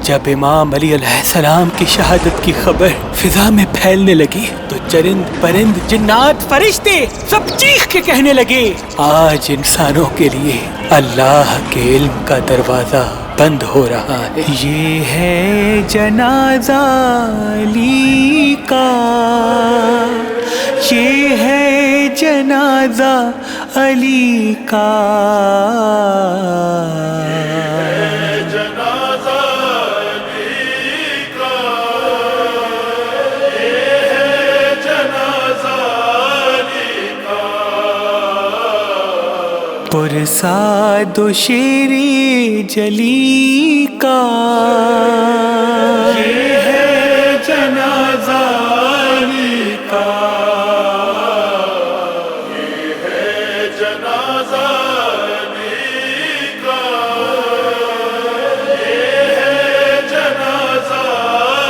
جب امام علی علیہ السلام کی شہادت کی خبر فضا میں پھیلنے لگی تو چرند پرند جنات فرشتے سب چیخ کے کہنے لگے آج انسانوں کے لیے اللہ کے علم کا دروازہ بند ہو رہا ہے۔ یہ ہے جنازہ علی کا، یہ ہے جنازہ علی کا، پرساد و شیر جلی کا، یہ ہے جنازہ علی کا، یہ ہے جنازہ علی کا، یہ ہے جنازہ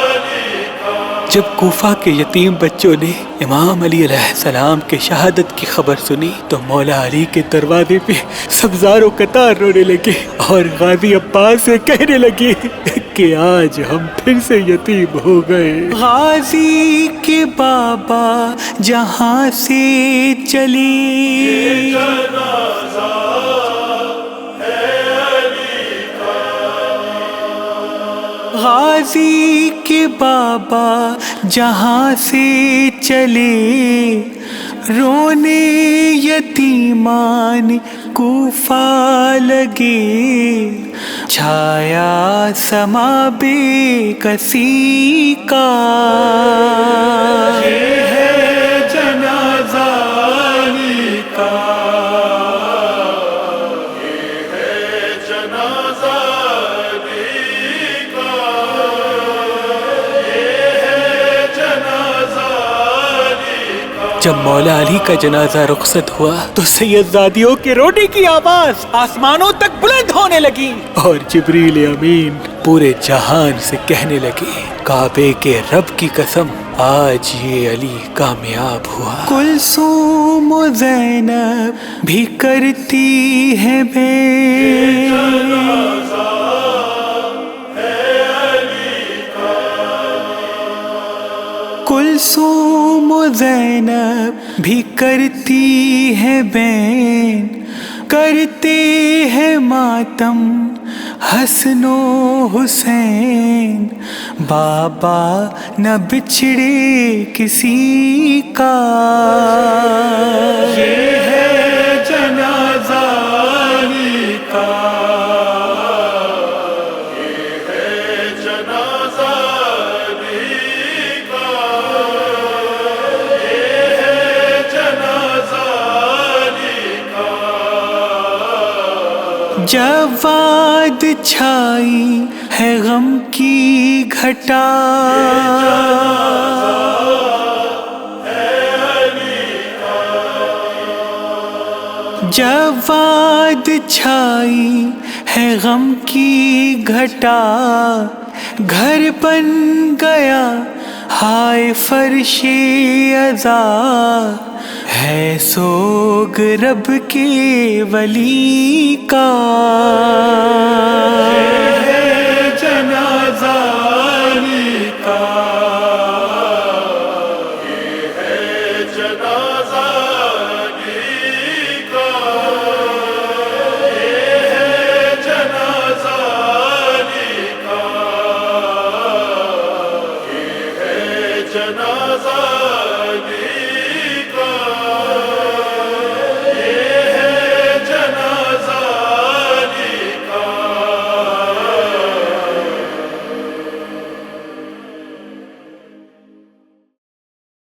علی کا۔ جب کوفہ کے یتیم بچوں نے امام علی علیہ السلام کے شہادت کی خبر سنی تو مولا علی کے دروازے پہ سب زار و قطار رونے لگے اور غازی عباس سے کہنے لگے کہ آج ہم پھر سے یتیم ہو گئے۔ غازی کے بابا جہاں سے چلے، غازی کے بابا جہاں سے چلے، رونے یتیمان کوفہ لگے، چھایا سما بے کسی کا، یہ ہے جنازہ علی کا، یہ ہے جنازہ علی کا، یہ ہے جنازہ علی کا۔ جب مولا علی کا جنازہ رخصت ہوا تو سیدزادیوں کے رونے کی آواز آسمانوں تک بلند ہونے لگی اور جبریل امین پورے جہان سے کہنے لگے کعبے کے رب کی قسم آج یہ علی کامیاب ہوا۔ کلثوم و زینب بھی کرتی ہے کلثوم و زینب بھی کرتی ہے بین، کرتے ہیں ماتم حسن و حسین، بابا نہ بچھڑے کسی کا، یہ ہے جنازہ علی کا، یہ ہے جنازہ علی کا، یہ ہے جنازہ علی کا۔ جواد چھائی ہے غم کی گھٹا، جواد چھائی ہے غم کی گھٹا، گھر بن گیا ہائے فرش عزا، ہے سوگ رب کے ولی کا، یہ ہے جنازہ علی کا، یہ ہے جنازہ علی کا، یہ ہے جنازہ علی کا، یہ ہے جنازہ